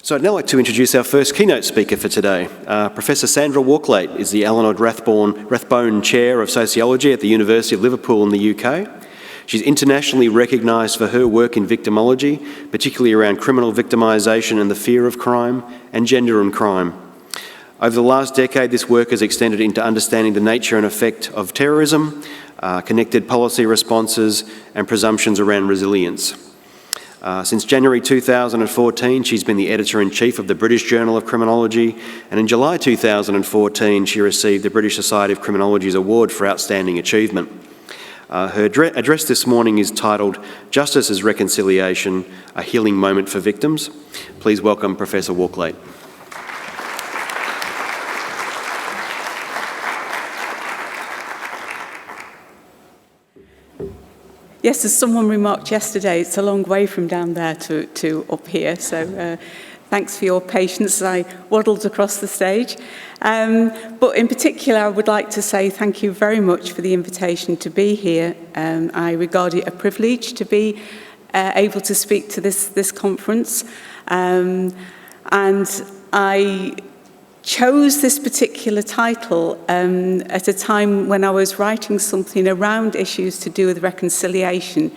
So I'd now like to introduce our first keynote speaker for today. Professor Sandra Walklate is the Eleanor Rathbone Chair of Sociology at the University of Liverpool in the UK. She's internationally recognised for her work in victimology, particularly around criminal victimisation and the fear of crime, and gender and crime. Over the last decade, this work has extended into understanding the nature and effect of terrorism, connected policy responses, and presumptions around resilience. Since January 2014, she's been the Editor-in-Chief of the British Journal of Criminology, and in July 2014, she received the British Society of Criminology's Award for Outstanding Achievement. Her address this morning is titled Justice as Reconciliation, a Healing Moment for Victims. Please welcome Professor Walklate. Yes, as someone remarked yesterday, it's a long way from down there to up here, so thanks for your patience as I waddled across the stage. But in particular, I would like to say thank you very much for the invitation to be here. I regard it a privilege to be able to speak to this conference. And I chose this particular title at a time when I was writing something around issues to do with reconciliation.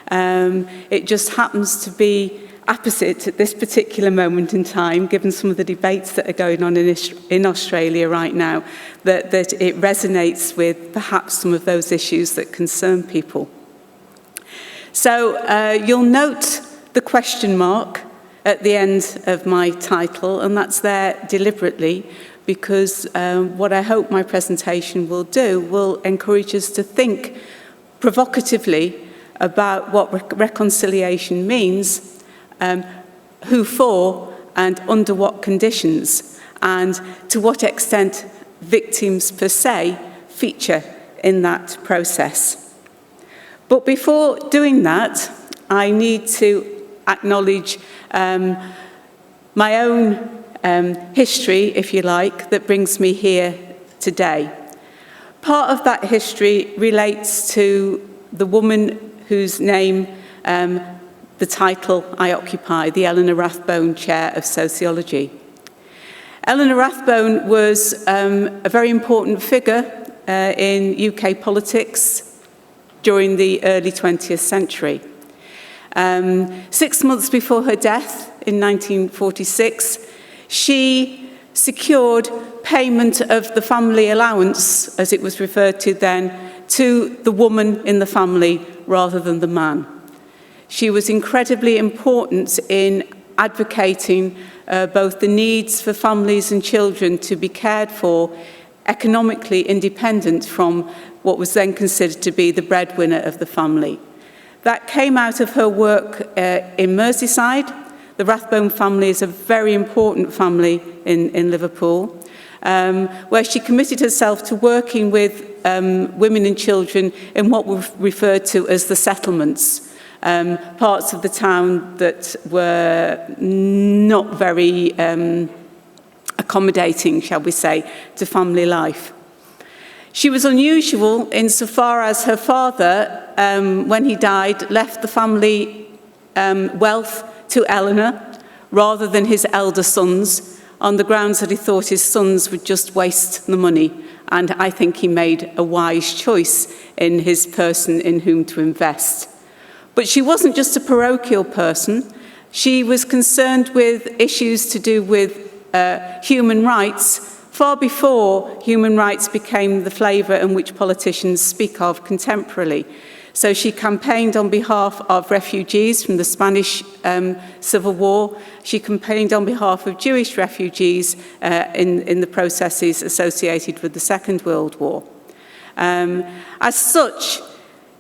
It just happens to be opposite at this particular moment in time, given some of the debates that are going on in Australia right now, that it resonates with perhaps some of those issues that concern people. So you'll note the question mark at the end of my title, and that's there deliberately because what I hope my presentation will do will encourage us to think provocatively about what reconciliation means, who for and under what conditions, and to what extent victims per se feature in that process. But before doing that, I need to acknowledge my own history, if you like, that brings me here today. Part of that history relates to the woman whose name, the title I occupy, the Eleanor Rathbone Chair of Sociology. Eleanor Rathbone was a very important figure in UK politics during the early 20th century. 6 months before her death in 1946, she secured payment of the family allowance, as it was referred to then, to the woman in the family rather than the man. She was incredibly important in advocating both the needs for families and children to be cared for, economically independent from what was then considered to be the breadwinner of the family. That came out of her work in Merseyside. The Rathbone family is a very important family in Liverpool, where she committed herself to working with women and children in what were referred to as the settlements, parts of the town that were not very accommodating, shall we say, to family life. She was unusual insofar as her father, when he died, left the family wealth to Eleanor rather than his elder sons, on the grounds that he thought his sons would just waste the money. And I think he made a wise choice in his person in whom to invest. But she wasn't just a parochial person. She was concerned with issues to do with human rights far before human rights became the flavour in which politicians speak of contemporarily. So she campaigned on behalf of refugees from the Spanish Civil War. She campaigned on behalf of Jewish refugees in the processes associated with the Second World War. As such,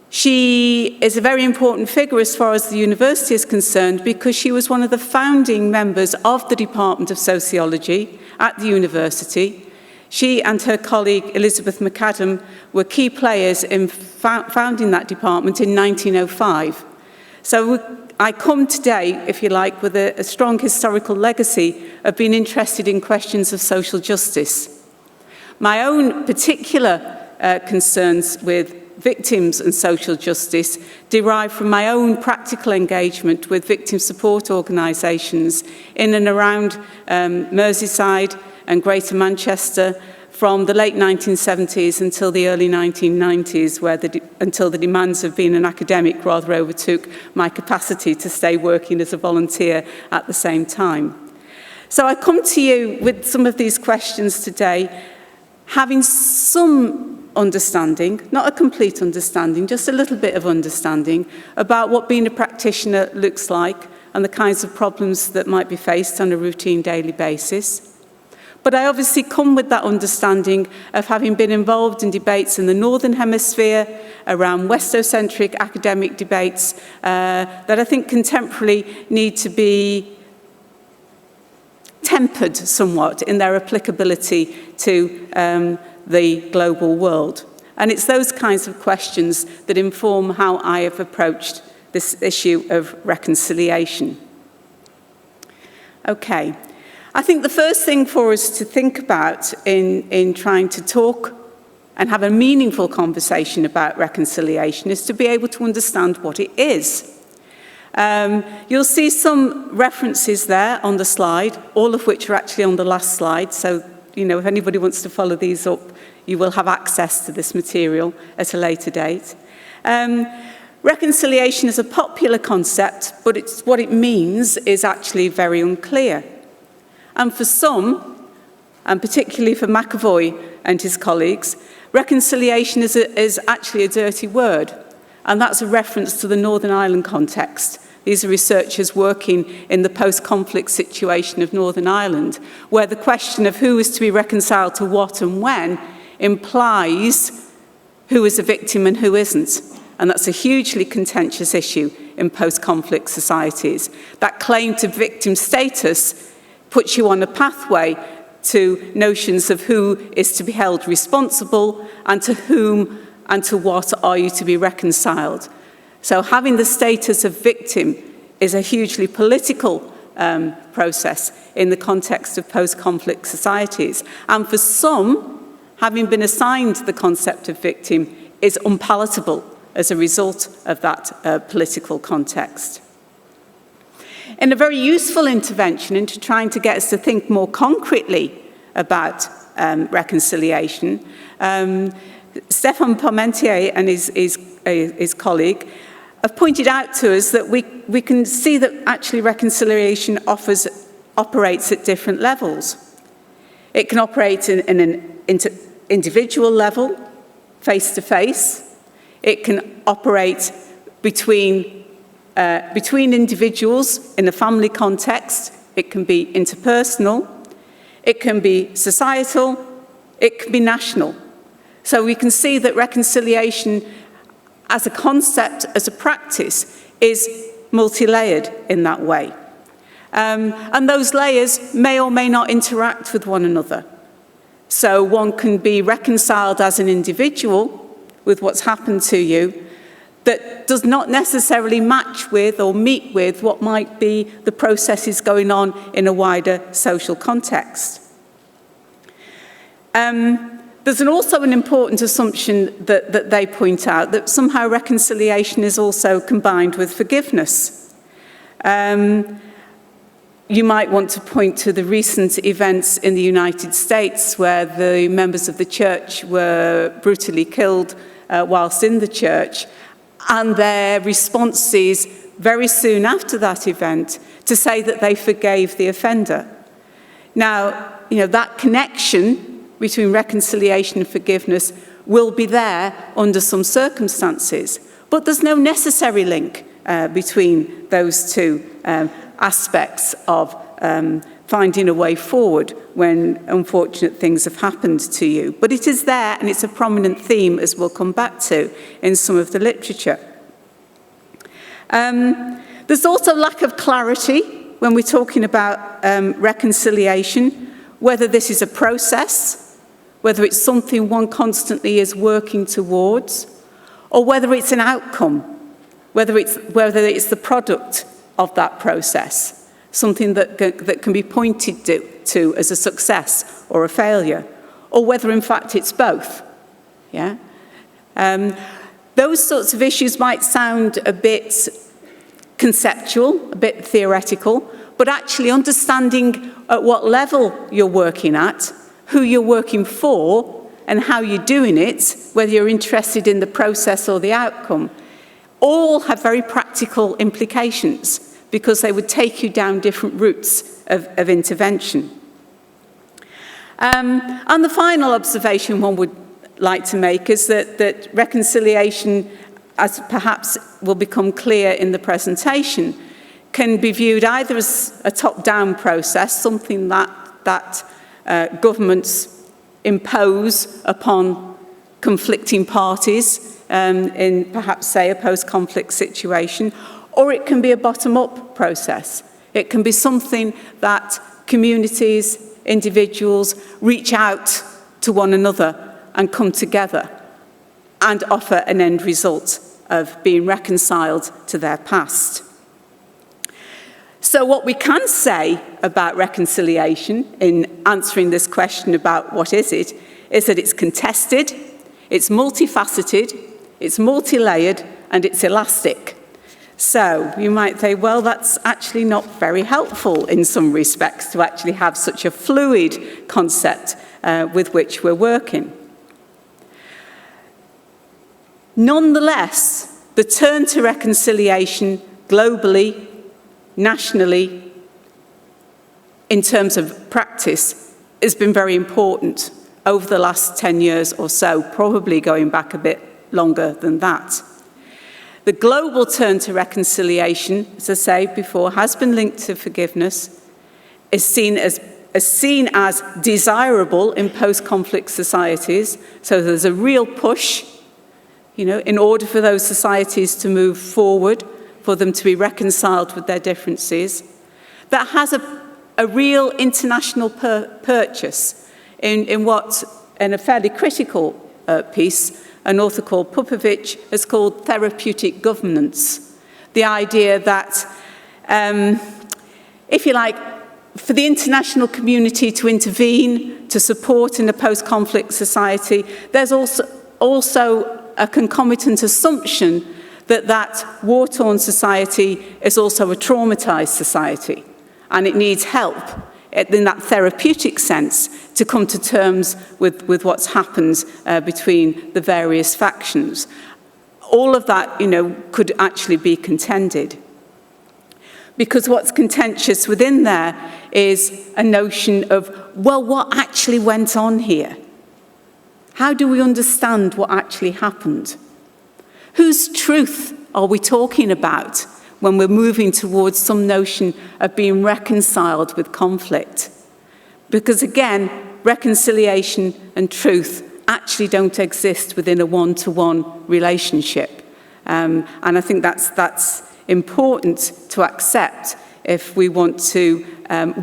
she is a very important figure as far as the university is concerned because she was one of the founding members of the Department of Sociology at the university. She and her colleague Elizabeth McAdam were key players in founding that department in 1905. So I come today, if you like, with a strong historical legacy of being interested in questions of social justice. My own particular concerns with victims and social justice derive from my own practical engagement with victim support organisations in and around Merseyside and Greater Manchester from the late 1970s until the early 1990s, until the demands of being an academic rather overtook my capacity to stay working as a volunteer at the same time. So I come to you with some of these questions today, having some understanding, not a complete understanding, just a little bit of understanding about what being a practitioner looks like and the kinds of problems that might be faced on a routine daily basis. But I obviously come with that understanding of having been involved in debates in the Northern Hemisphere around Westocentric academic debates that I think contemporarily need to be tempered somewhat in their applicability to the global world. And it's those kinds of questions that inform how I have approached this issue of reconciliation. Okay. I think the first thing for us to think about in trying to talk and have a meaningful conversation about reconciliation is to be able to understand what it is. You'll see some references there on the slide, all of which are actually on the last slide. So, if anybody wants to follow these up, you will have access to this material at a later date. Reconciliation is a popular concept, but what it means is actually very unclear. And for some, and particularly for McAvoy and his colleagues, reconciliation is actually a dirty word. And that's a reference to the Northern Ireland context. These are researchers working in the post-conflict situation of Northern Ireland, where the question of who is to be reconciled to what and when implies who is a victim and who isn't. And that's a hugely contentious issue in post-conflict societies. That claim to victim status puts you on a pathway to notions of who is to be held responsible and to whom and to what are you to be reconciled. So having the status of victim is a hugely political process in the context of post-conflict societies. And for some, having been assigned the concept of victim is unpalatable as a result of that political context. In a very useful intervention into trying to get us to think more concretely about reconciliation, Stéphane Parmentier and his colleague have pointed out to us that we can see that actually reconciliation operates at different levels. It can operate in an individual level, face-to-face. It can operate between individuals in a family context. It can be interpersonal, it can be societal, it can be national. So we can see that reconciliation as a concept, as a practice, is multi-layered in that way. And those layers may or may not interact with one another. So one can be reconciled as an individual with what's happened to you, that does not necessarily match with or meet with what might be the processes going on in a wider social context. There's also an important assumption that they point out, that somehow reconciliation is also combined with forgiveness. You might want to point to the recent events in the United States where the members of the church were brutally killed whilst in the church, and their responses very soon after that event to say that they forgave the offender. Now, that connection between reconciliation and forgiveness will be there under some circumstances, but there's no necessary link between those two aspects of finding a way forward when unfortunate things have happened to you. But it is there, and it's a prominent theme, as we'll come back to, in some of the literature. There's also lack of clarity when we're talking about reconciliation, whether this is a process, whether it's something one constantly is working towards, or whether it's an outcome, whether it's the product of that process, something that can be pointed to as a success or a failure, or whether in fact it's both. Yeah. Those sorts of issues might sound a bit conceptual, a bit theoretical, but actually understanding at what level you're working at, who you're working for, and how you're doing it, whether you're interested in the process or the outcome, all have very practical implications because they would take you down different routes of intervention. And the final observation one would like to make is that reconciliation, as perhaps will become clear in the presentation, can be viewed either as a top-down process, something that governments impose upon conflicting parties in perhaps, say, a post-conflict situation, or it can be a bottom-up process. It can be something that communities, individuals reach out to one another and come together and offer an end result of being reconciled to their past. So what we can say about reconciliation in answering this question about what is it, is that it's contested, it's multifaceted, it's multi-layered, and it's elastic. So you might say, well, that's actually not very helpful in some respects to actually have such a fluid concept with which we're working. Nonetheless, the turn to reconciliation globally, nationally, in terms of practice, has been very important over the last 10 years or so, probably going back a bit longer than that. The global turn to reconciliation, as I said before, has been linked to forgiveness, is seen as desirable in post-conflict societies. So there's a real push, in order for those societies to move forward, for them to be reconciled with their differences. That has a real international purchase in a fairly critical piece, an author called Popovich has called therapeutic governance. The idea that, if you like, for the international community to intervene, to support in a post-conflict society, there's also a concomitant assumption that war-torn society is also a traumatized society, and it needs help in that therapeutic sense to come to terms with what's happened between the various factions. All of that, could actually be contended. Because what's contentious within there is a notion of, well, what actually went on here? How do we understand what actually happened? Whose truth are we talking about when we're moving towards some notion of being reconciled with conflict? Because again, reconciliation and truth actually don't exist within a one-to-one relationship. And I think that's important to accept if we want to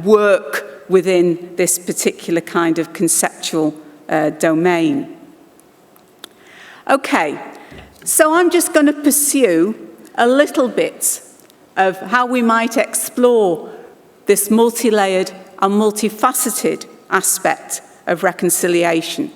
work within this particular kind of conceptual domain. Okay, so I'm just going to pursue a little bit of how we might explore this multi-layered and multifaceted aspect of reconciliation.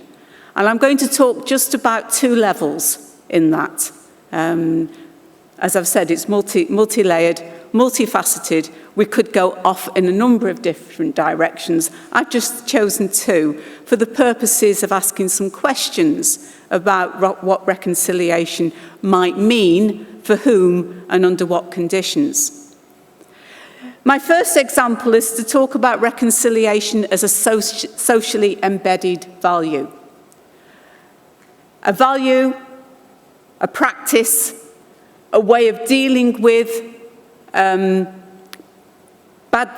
And I'm going to talk just about two levels in that. As I've said, it's multi-layered, multifaceted. We could go off in a number of different directions. I've just chosen two for the purposes of asking some questions about what reconciliation might mean for whom and under what conditions. My first example is to talk about reconciliation as a socially embedded value. A value, a practice, a way of dealing with bad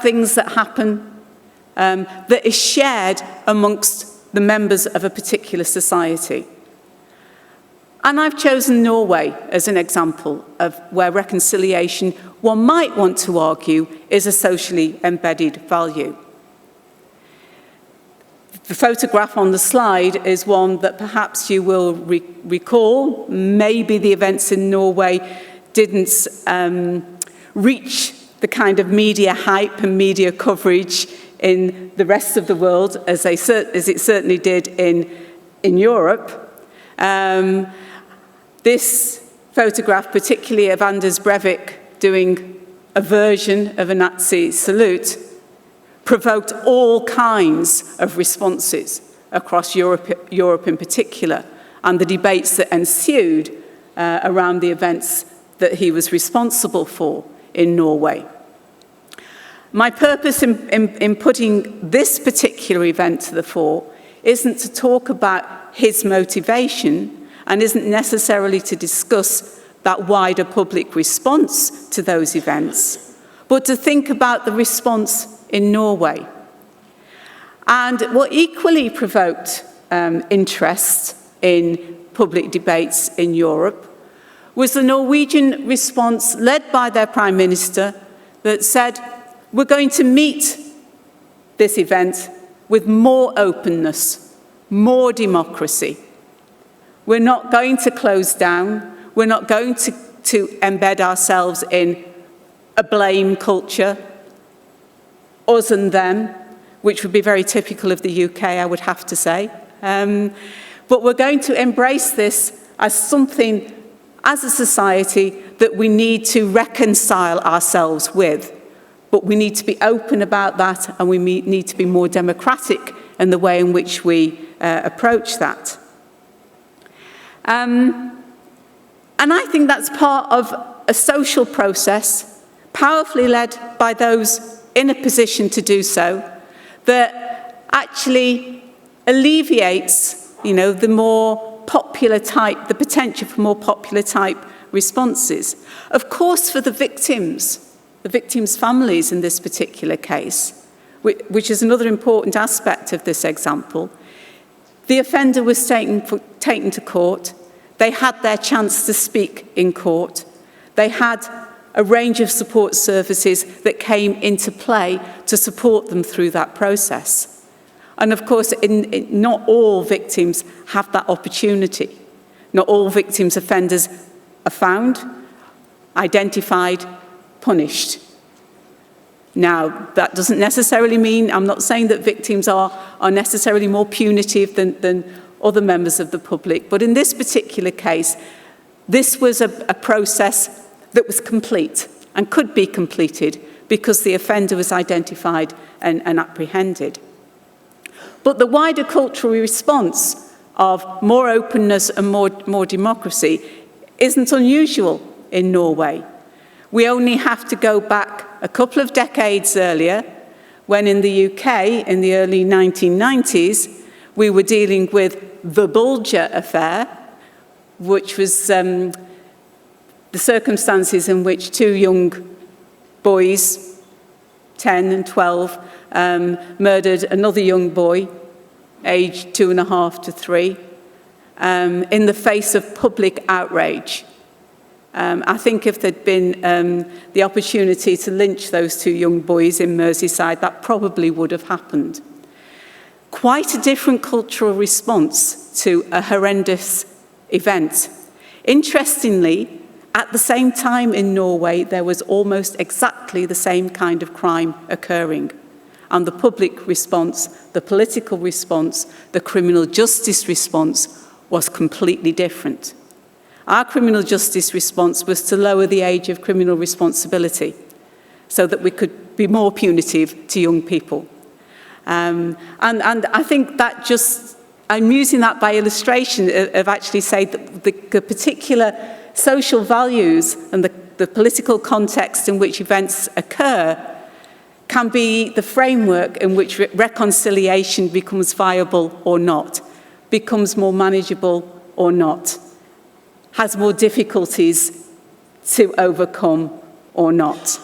things that happen, that is shared amongst the members of a particular society. And I've chosen Norway as an example of where reconciliation, one might want to argue, is a socially embedded value. The photograph on the slide is one that perhaps you will recall. Maybe the events in Norway didn't reach the kind of media hype and media coverage in the rest of the world as it certainly did in Europe. This photograph, particularly of Anders Breivik doing a version of a Nazi salute, provoked all kinds of responses across Europe in particular, and the debates that ensued around the events that he was responsible for in Norway. My purpose in putting this particular event to the fore isn't to talk about his motivation and isn't necessarily to discuss that wider public response to those events, but to think about the response in Norway. And what equally provoked interest in public debates in Europe was the Norwegian response led by their Prime Minister that said, we're going to meet this event with more openness, more democracy. We're not going to close down. We're not going to embed ourselves in a blame culture, us and them, which would be very typical of the UK, I would have to say. But we're going to embrace this as something, as a society, that we need to reconcile ourselves with. But we need to be open about that, and we need to be more democratic in the way in which we approach that. And I think that's part of a social process, powerfully led by those in a position to do so, that actually alleviates, the more popular type, the potential for more popular type responses. Of course, for the victims' families in this particular case, which is another important aspect of this example, the offender was taken to court. They had their chance to speak in court. They had a range of support services that came into play to support them through that process. And of course, not all victims have that opportunity. Not all victims' offenders are found, identified, punished. Now, that doesn't necessarily mean, I'm not saying that victims are necessarily more punitive than other members of the public, but in this particular case, this was a process that was complete and could be completed because the offender was identified and apprehended. But the wider cultural response of more openness and more democracy isn't unusual in Norway. We only have to go back a couple of decades earlier, when in the UK, in the early 1990s, we were dealing with the Bulger affair, which was the circumstances in which two young boys, 10 and 12, murdered another young boy, aged 2.5 to 3, in the face of public outrage. I think if there'd been the opportunity to lynch those two young boys in Merseyside, that probably would have happened. Quite a different cultural response to a horrendous event. Interestingly, at the same time in Norway, there was almost exactly the same kind of crime occurring. And the public response, the political response, the criminal justice response was completely different. Our criminal justice response was to lower the age of criminal responsibility so that we could be more punitive to young people. And I think that I'm using that by illustration of actually saying that the particular social values and the political context in which events occur can be the framework in which reconciliation becomes viable or not, becomes more manageable or not, has more difficulties to overcome or not.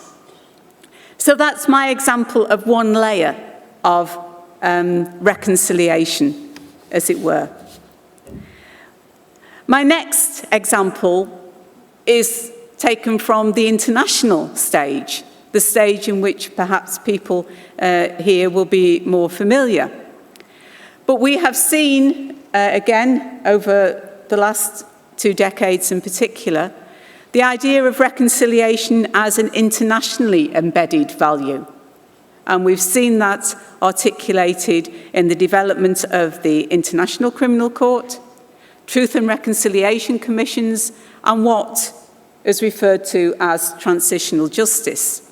So that's my example of one layer of reconciliation, as it were. My next example is taken from the international stage, the stage in which perhaps people here will be more familiar. But we have seen, again, over the last 2 decades in particular, the idea of reconciliation as an internationally embedded value. And we've seen that articulated in the development of the International Criminal Court, Truth and Reconciliation Commissions, and what is referred to as transitional justice.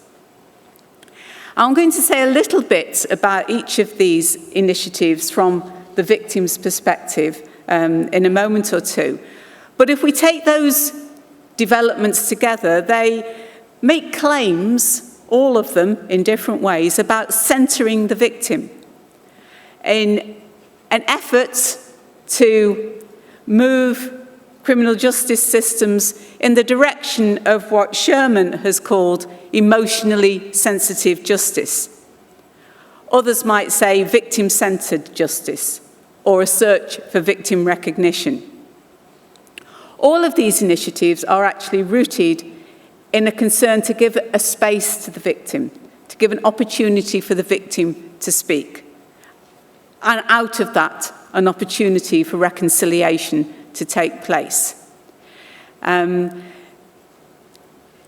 I'm going to say a little bit about each of these initiatives from the victim's perspective in a moment or two. But if we take those developments together, they make claims, all of them in different ways, about centering the victim in an effort to move criminal justice systems in the direction of what Sherman has called emotionally sensitive justice. Others might say victim-centered justice, or a search for victim recognition. All of these initiatives are actually rooted in a concern to give a space to the victim, to give an opportunity for the victim to speak. And out of that, an opportunity for reconciliation to take place.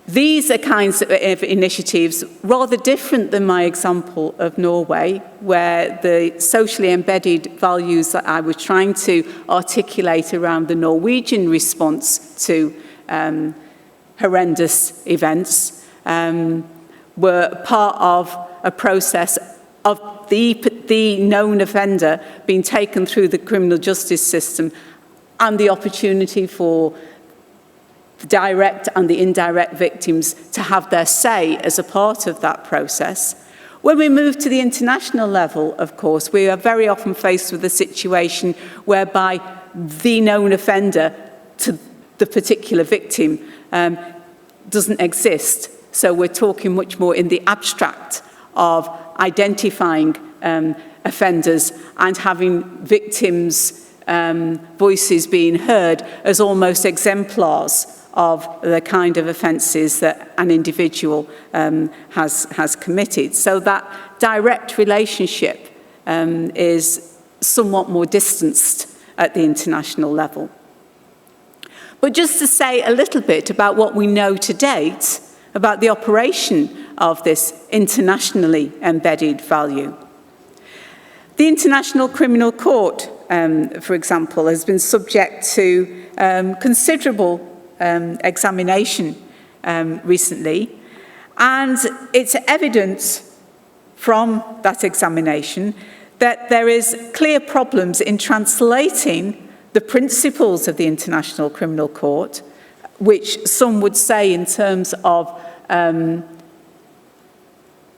These are kinds of initiatives rather different than my example of Norway, where the socially embedded values that I was trying to articulate around the Norwegian response to horrendous events were part of a process of the known offender being taken through the criminal justice system, and the opportunity for the direct and the indirect victims to have their say as a part of that process. When we move to the international level, of course, we are very often faced with a situation whereby the known offender to the particular victim doesn't exist. So we're talking much more in the abstract of identifying offenders and having victims' voices being heard as almost exemplars of the kind of offences that an individual has committed. So that direct relationship is somewhat more distanced at the international level. But just to say a little bit about what we know to date about the operation of this internationally embedded value. The International Criminal Court, for example, has been subject to considerable examination recently, and it's evident from that examination that there is clear problems in translating the principles of the International Criminal Court, which some would say in terms of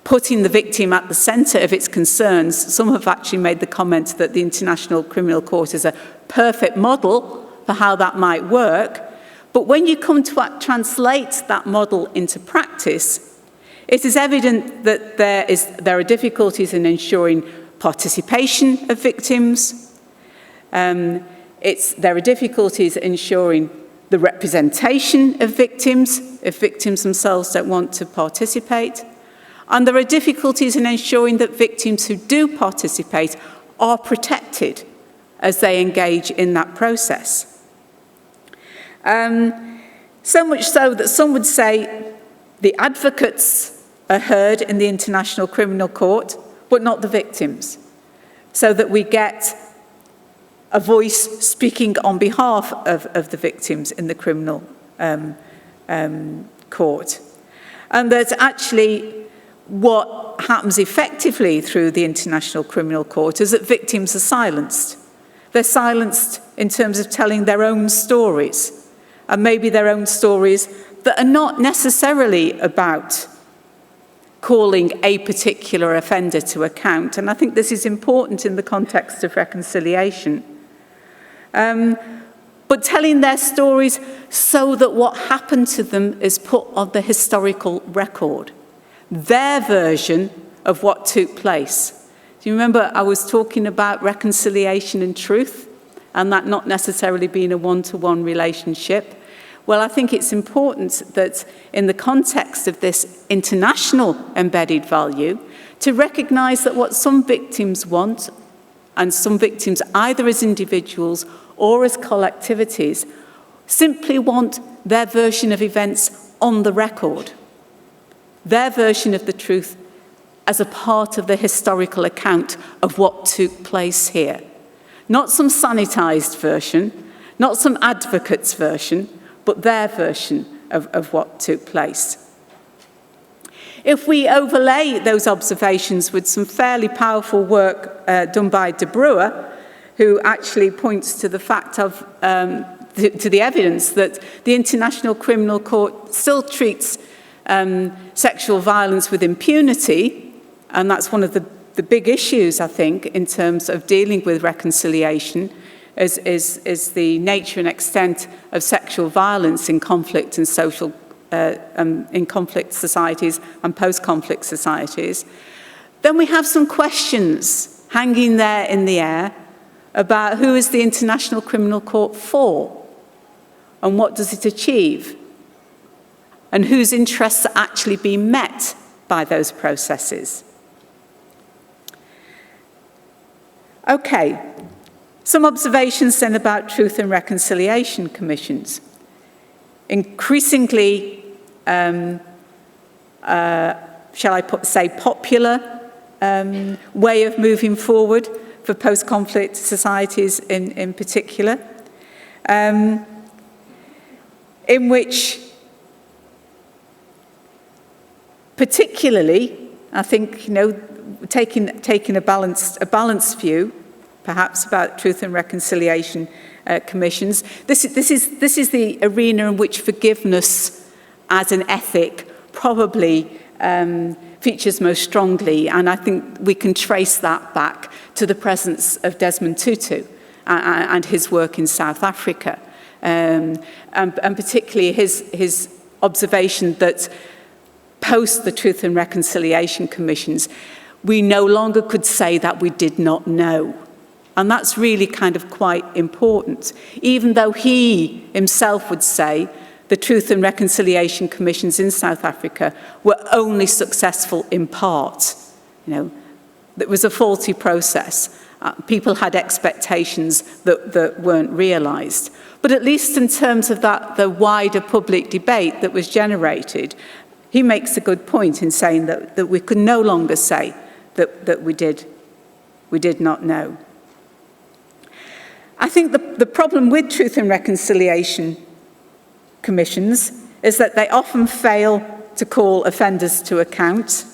putting the victim at the centre of its concerns. Some have actually made the comment that the International Criminal Court is a perfect model for how that might work. But when you come to translate that model into practice, it is evident that there are difficulties in ensuring participation of victims. There are difficulties in ensuring the representation of victims if victims themselves don't want to participate. And there are difficulties in ensuring that victims who do participate are protected as they engage in that process. So much so that some would say the advocates are heard in the International Criminal Court, but not the victims, so that we get a voice speaking on behalf of the victims in the criminal court. And that actually what happens effectively through the International Criminal Court is that victims are silenced. They're silenced in terms of telling their own stories, and maybe their own stories that are not necessarily about calling a particular offender to account. And I think this is important in the context of reconciliation. But telling their stories so that what happened to them is put on the historical record. Their version of what took place. Do you remember I was talking about reconciliation and truth, and that not necessarily being a one-to-one relationship? Well, I think it's important that in the context of this international embedded value, to recognise that what some victims want, and some victims either as individuals or as collectivities, simply want their version of events on the record. Their version of the truth as a part of the historical account of what took place here. Not some sanitised version, not some advocate's version, but their version of what took place. If we overlay those observations with some fairly powerful work done by De Bruer, who actually points to the fact of, to the evidence that the International Criminal Court still treats sexual violence with impunity, and that's one of the big issues, I think, in terms of dealing with reconciliation, is the nature and extent of sexual violence in conflict and social in conflict societies and post-conflict societies. Then we have some questions hanging there in the air about who is the International Criminal Court for, and what does it achieve, and whose interests are actually being met by those processes. Okay, some observations then about truth and reconciliation commissions. Increasingly, shall I say, popular way of moving forward for post-conflict societies in particular, in which particularly, I think, taking a balanced view, perhaps, about truth and reconciliation commissions. This is the arena in which forgiveness as an ethic probably features most strongly, and I think we can trace that back to the presence of Desmond Tutu and his work in South Africa, and particularly his observation that post the Truth and Reconciliation Commissions, we no longer could say that we did not know. And that's really kind of quite important, even though he himself would say the Truth and Reconciliation Commissions in South Africa were only successful in part. It was a faulty process. People had expectations that weren't realised. But at least in terms of the wider public debate that was generated, he makes a good point in saying that we could no longer say that we did not know. I think the problem with Truth and Reconciliation Commissions is that they often fail to call offenders to account.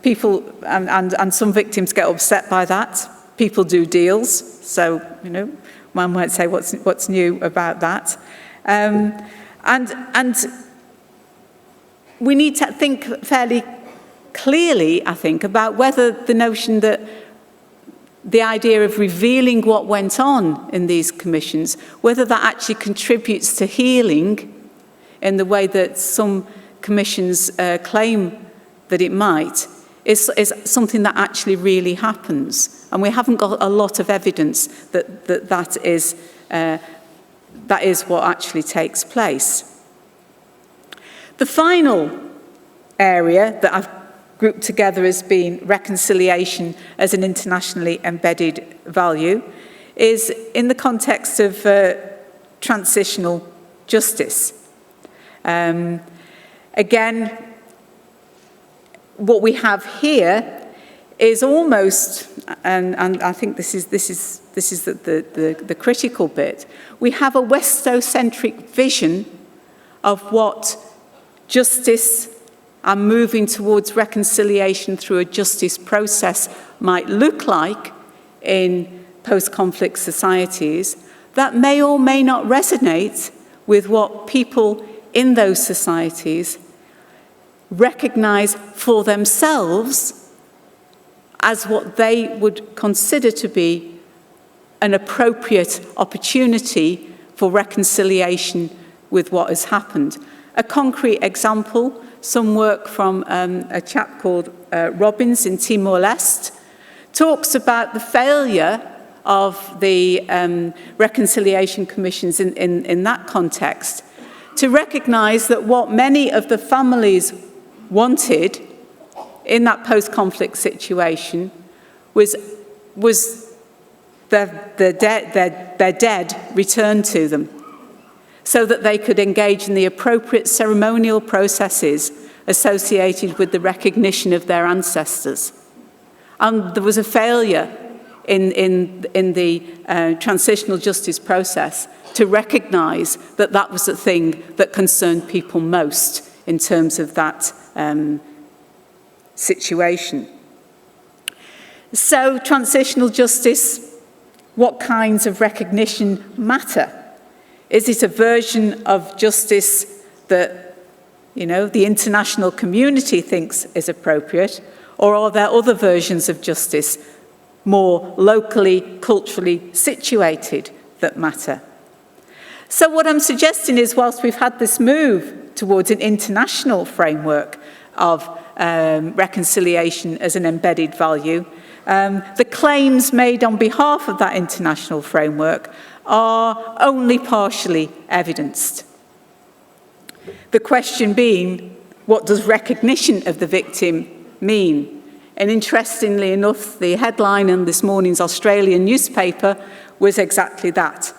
People and some victims get upset by that. People do deals, so one might say what's new about that. And we need to think fairly clearly, I think, about whether the notion that the idea of revealing what went on in these commissions, whether that actually contributes to healing in the way that some commissions claim that it might, is something that actually really happens. And we haven't got a lot of evidence that is what actually takes place. The final area that I've grouped together as being reconciliation as an internationally embedded value is in the context of transitional justice. Again, what we have here is almost, and I think this is the critical bit. We have a Westocentric vision of what justice and moving towards reconciliation through a justice process might look like in post-conflict societies that may or may not resonate with what people in those societies recognize for themselves as what they would consider to be an appropriate opportunity for reconciliation with what has happened. A concrete example, some work from a chap called Robbins in Timor-Leste, talks about the failure of the reconciliation commissions in that context to recognize that what many of the families wanted in that post-conflict situation was their dead returned to them, so that they could engage in the appropriate ceremonial processes associated with the recognition of their ancestors. And there was a failure in the transitional justice process to recognise that that was the thing that concerned people most in terms of that situation. So, transitional justice, what kinds of recognition matter? Is it a version of justice that, the international community thinks is appropriate, or are there other versions of justice, more locally, culturally situated, that matter? So what I'm suggesting is, whilst we've had this move towards an international framework of reconciliation as an embedded value, the claims made on behalf of that international framework are only partially evidenced. The question being, what does recognition of the victim mean? And interestingly enough, the headline in this morning's Australian newspaper was exactly that.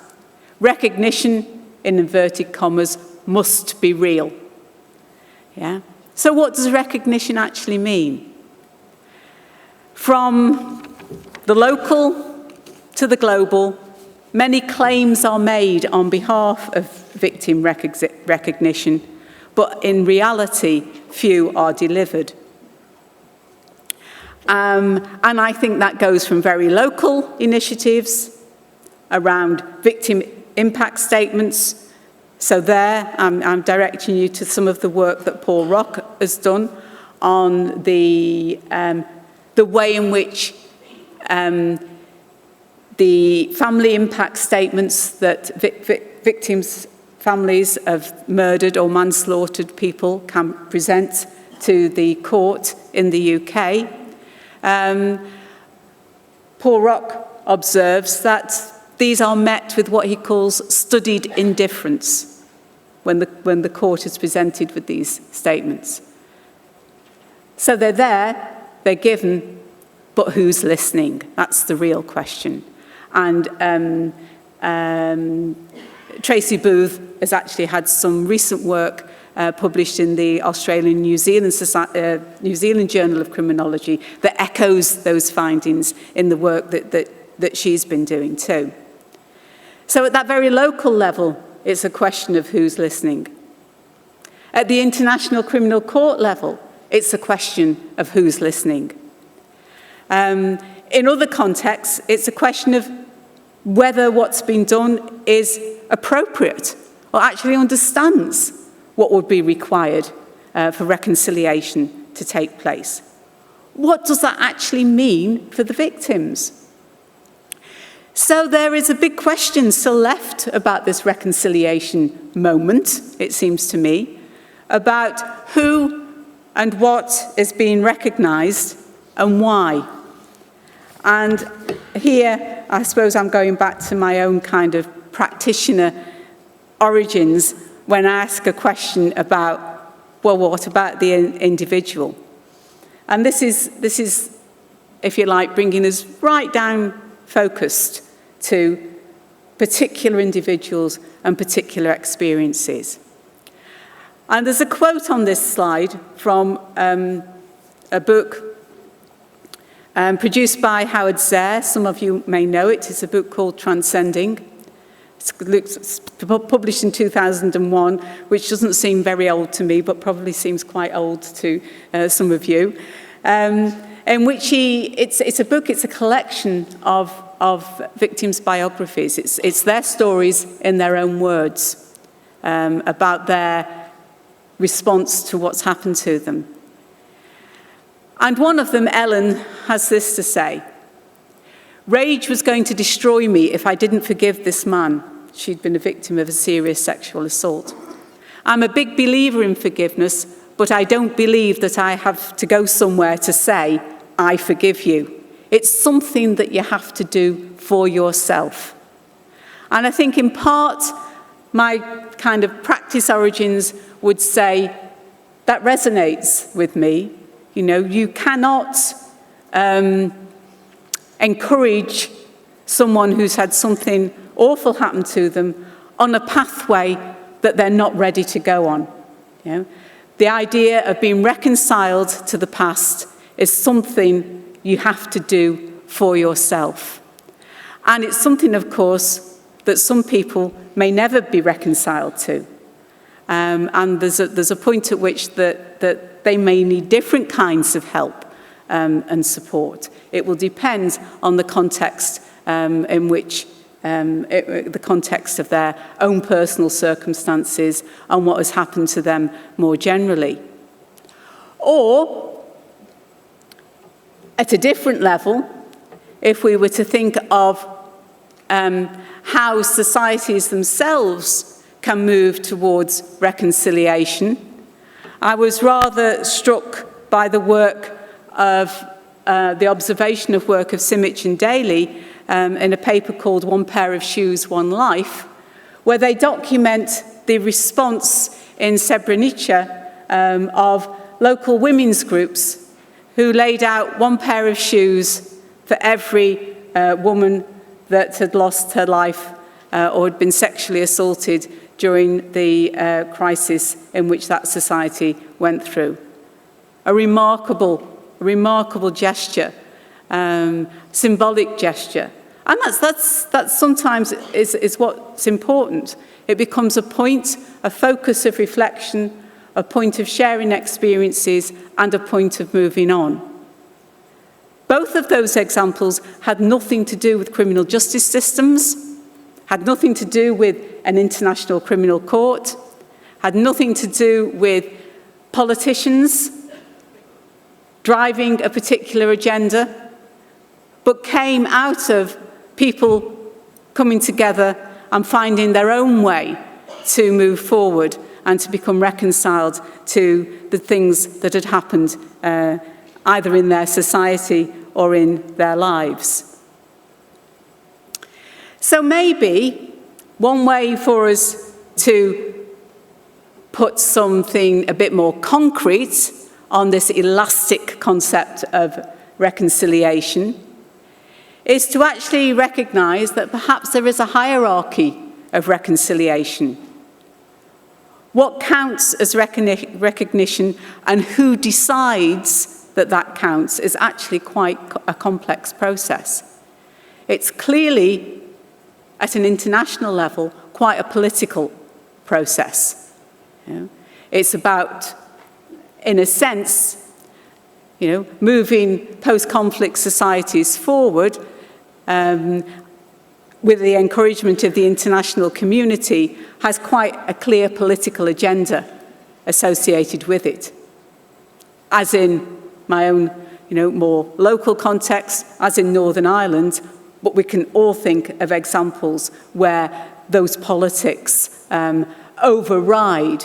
Recognition, in inverted commas, must be real. Yeah? So what does recognition actually mean? From the local to the global, many claims are made on behalf of victim recognition, but in reality, few are delivered. And I think that goes from very local initiatives around victim impact statements. So there, I'm directing you to some of the work that Paul Rock has done on the way in which the family impact statements that victims' families of murdered or manslaughtered people can present to the court in the UK. Paul Rock observes that these are met with what he calls studied indifference when the court is presented with these statements. So they're there, they're given, but who's listening? That's the real question. And Tracy Booth has actually had some recent work published in the Australian New Zealand Journal of Criminology that echoes those findings in the work that she's been doing too. So at that very local level, it's a question of who's listening. At the International Criminal Court level, it's a question of who's listening. In other contexts, it's a question of whether what's been done is appropriate or actually understands what would be required for reconciliation to take place. What does that actually mean for the victims? So there is a big question still left about this reconciliation moment, it seems to me, about who and what is being recognised and why. And here, I suppose I'm going back to my own kind of practitioner origins when I ask a question about, well, what about the individual? And this is, if you like, bringing us right down focused to particular individuals and particular experiences. And there's a quote on this slide from a book produced by Howard Zare. Some of you may know it. It's a book called Transcending. It's published in 2001, which doesn't seem very old to me, but probably seems quite old to some of you. In which it's a book, it's a collection of victims' biographies. It's their stories in their own words about their response to what's happened to them. And one of them, Ellen, has this to say: "Rage was going to destroy me if I didn't forgive this man." She'd been a victim of a serious sexual assault. "I'm a big believer in forgiveness, but I don't believe that I have to go somewhere to say, 'I forgive you.' It's something that you have to do for yourself." And I think in part, my kind of practice origins would say that resonates with me. You know, you cannot encourage someone who's had something awful happen to them on a pathway that they're not ready to go on. You know? The idea of being reconciled to the past is something you have to do for yourself. And it's something, of course, that some people may never be reconciled to. And there's a point at which that they may need different kinds of help and support. It will depend on the context in which the context of their own personal circumstances and what has happened to them more generally. Or, at a different level, if we were to think of how societies themselves can move towards reconciliation, I was rather struck by the work of the observation of work of Simic and Daly in a paper called One Pair of Shoes, One Life, where they document the response in Srebrenica of local women's groups who laid out one pair of shoes for every woman that had lost her life or had been sexually assaulted during the crisis in which that society went through. A remarkable gesture, symbolic gesture. And that's sometimes is what's important. It becomes a point, a focus of reflection, a point of sharing experiences, and a point of moving on. Both of those examples had nothing to do with criminal justice systems, had nothing to do with an international criminal court, had nothing to do with politicians driving a particular agenda, but came out of people coming together and finding their own way to move forward and to become reconciled to the things that had happened either in their society or in their lives. So maybe one way for us to put something a bit more concrete on this elastic concept of reconciliation is to actually recognise that perhaps there is a hierarchy of reconciliation. What counts as recognition and who decides that that counts is actually quite a complex process. It's clearly, at an international level, quite a political process. It's about, in a sense, moving post-conflict societies forward with the encouragement of the international community, has quite a clear political agenda associated with it. As in my own, more local context, as in Northern Ireland, but we can all think of examples where those politics override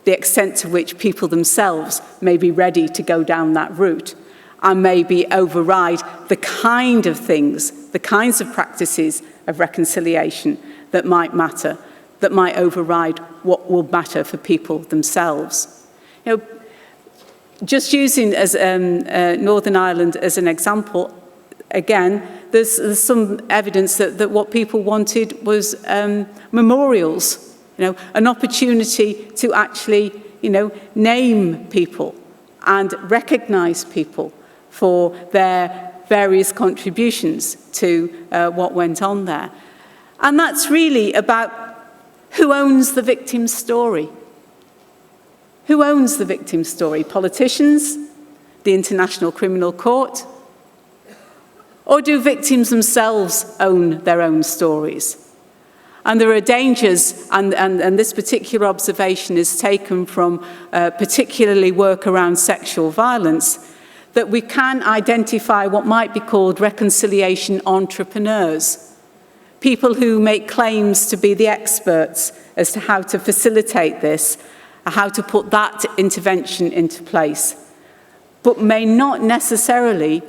the extent to which people themselves may be ready to go down that route, and maybe override the kind of things, the kinds of practices of reconciliation that might matter, that might override what will matter for people themselves. Just using as Northern Ireland as an example, again, there's some evidence that what people wanted was memorials, an opportunity to actually, name people and recognise people for their various contributions to what went on there. And that's really about who owns the victim's story. Who owns the victim's story? Politicians? The International Criminal Court? Or do victims themselves own their own stories? And there are dangers, and this particular observation is taken from particularly work around sexual violence, that we can identify what might be called reconciliation entrepreneurs, people who make claims to be the experts as to how to facilitate this, how to put that intervention into place, but may not necessarily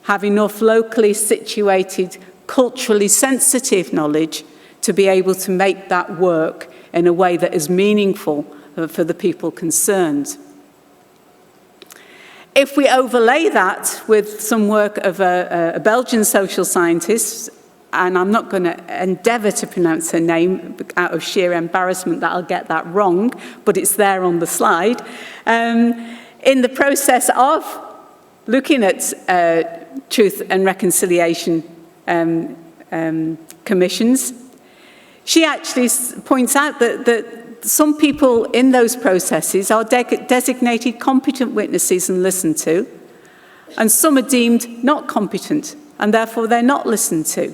have enough locally situated, culturally sensitive knowledge to be able to make that work in a way that is meaningful for the people concerned. If we overlay that with some work of a Belgian social scientist, and I'm not going to endeavour to pronounce her name out of sheer embarrassment that I'll get that wrong, but it's there on the slide, in the process of looking at truth and reconciliation commissions, she actually points out that some people in those processes are designated competent witnesses and listened to, and some are deemed not competent, and therefore they're not listened to.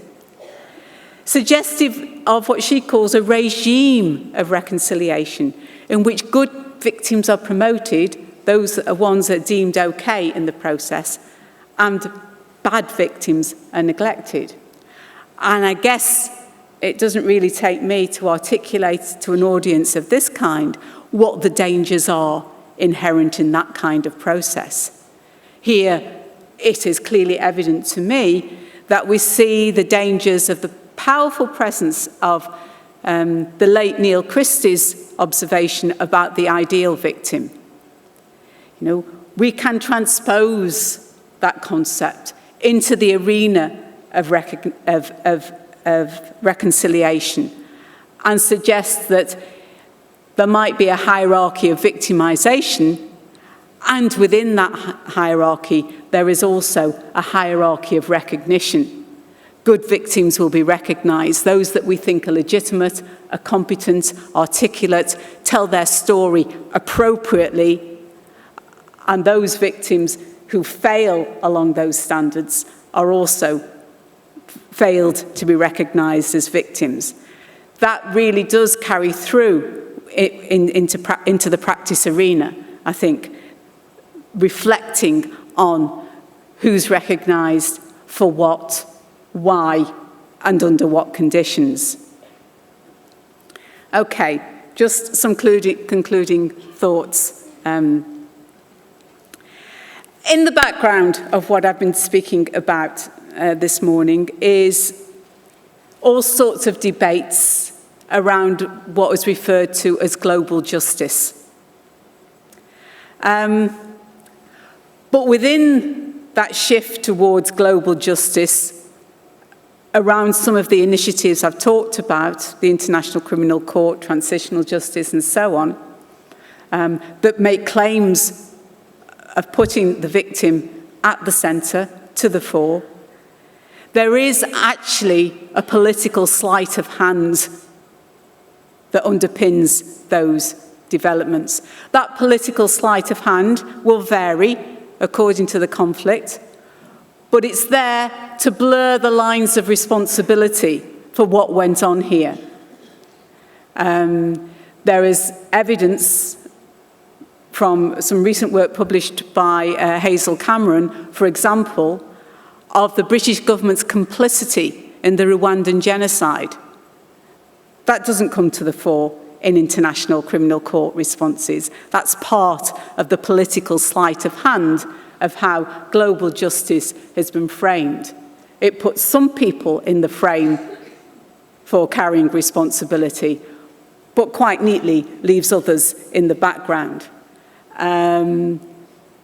Suggestive of what she calls a regime of reconciliation, in which good victims are promoted, those are ones that are deemed okay in the process, and bad victims are neglected. And I guess it doesn't really take me to articulate to an audience of this kind what the dangers are inherent in that kind of process. Here, it is clearly evident to me that we see the dangers of the powerful presence of the late Neil Christie's observation about the ideal victim. You know, we can transpose that concept into the arena of reconciliation and suggest that there might be a hierarchy of victimization, and within that hierarchy there is also a hierarchy of recognition. Good victims will be recognized, those that we think are legitimate, are competent, articulate, tell their story appropriately, and those victims who fail along those standards are also failed to be recognized as victims. That really does carry through into the practice arena, I think, reflecting on who's recognized for what, why, and under what conditions. Okay, just some concluding thoughts. In the background of what I've been speaking about this morning is all sorts of debates around what is referred to as global justice. But within that shift towards global justice, around some of the initiatives I've talked about, the International Criminal Court, transitional justice, and so on, that make claims of putting the victim at the centre, to the fore, there is actually a political sleight of hand that underpins those developments. That political sleight of hand will vary according to the conflict, but it's there to blur the lines of responsibility for what went on here. There is evidence from some recent work published by Hazel Cameron, for example, of the British government's complicity in the Rwandan genocide. That doesn't come to the fore in international criminal court responses. That's part of the political sleight of hand of how global justice has been framed. It puts some people in the frame for carrying responsibility, but quite neatly leaves others in the background.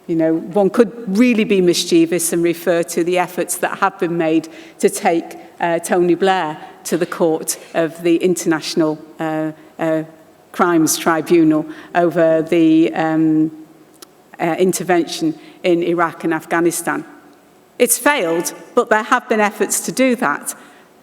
You know, one could really be mischievous and refer to the efforts that have been made to take Tony Blair to the court of the International Crimes Tribunal over the intervention in Iraq and Afghanistan. It's failed, but there have been efforts to do that.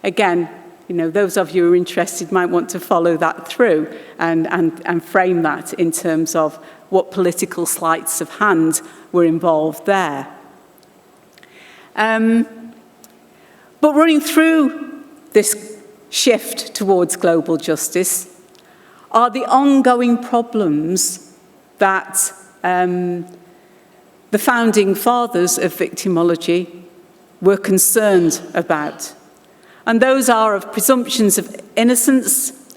Again, you know, those of you who are interested might want to follow that through and frame that in terms of what political sleights of hand were involved there. But running through this shift towards global justice are the ongoing problems that the founding fathers of victimology were concerned about. And those are of presumptions of innocence,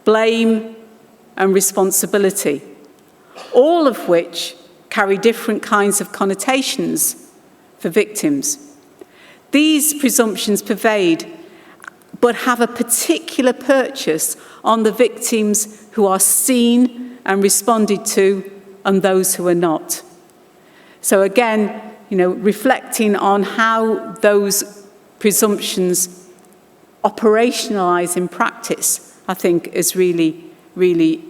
blame, and responsibility, all of which carry different kinds of connotations for victims. These presumptions pervade, but have a particular purchase on the victims who are seen and responded to and those who are not. So again, you know, reflecting on how those presumptions operationalize in practice, I think is really, really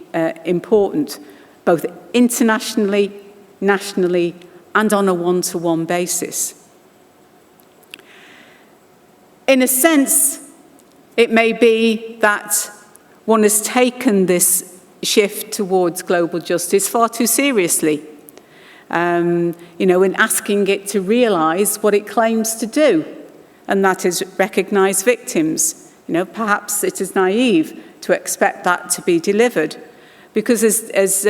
important, both internationally, nationally, and on a one-to-one basis. In a sense, it may be that one has taken this shift towards global justice far too seriously, in asking it to realise what it claims to do, and that is recognise victims. Perhaps it is naive to expect that to be delivered, because as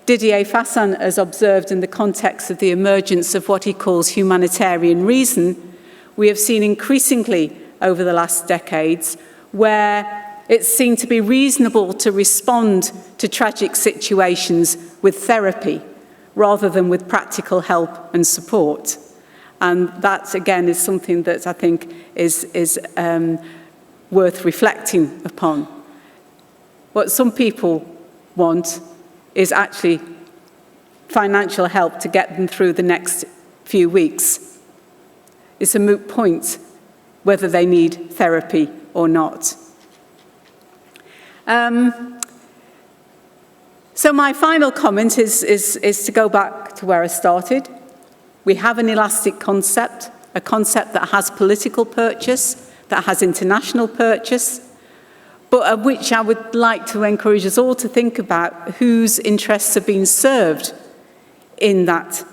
Didier Fassin has observed in the context of the emergence of what he calls humanitarian reason, we have seen increasingly over the last decades where it seemed to be reasonable to respond to tragic situations with therapy rather than with practical help and support. And that, again, is something that I think is worth reflecting upon. What some people want is actually financial help to get them through the next few weeks. It's a moot point whether they need therapy or not. So my final comment is to go back to where I started. We have an elastic concept, a concept that has political purchase, that has international purchase, but of which I would like to encourage us all to think about whose interests are being served in that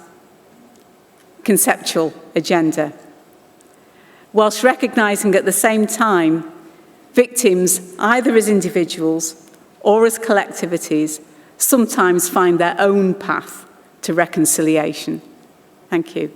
conceptual agenda, whilst recognising at the same time victims, either as individuals or as collectivities, sometimes find their own path to reconciliation. Thank you.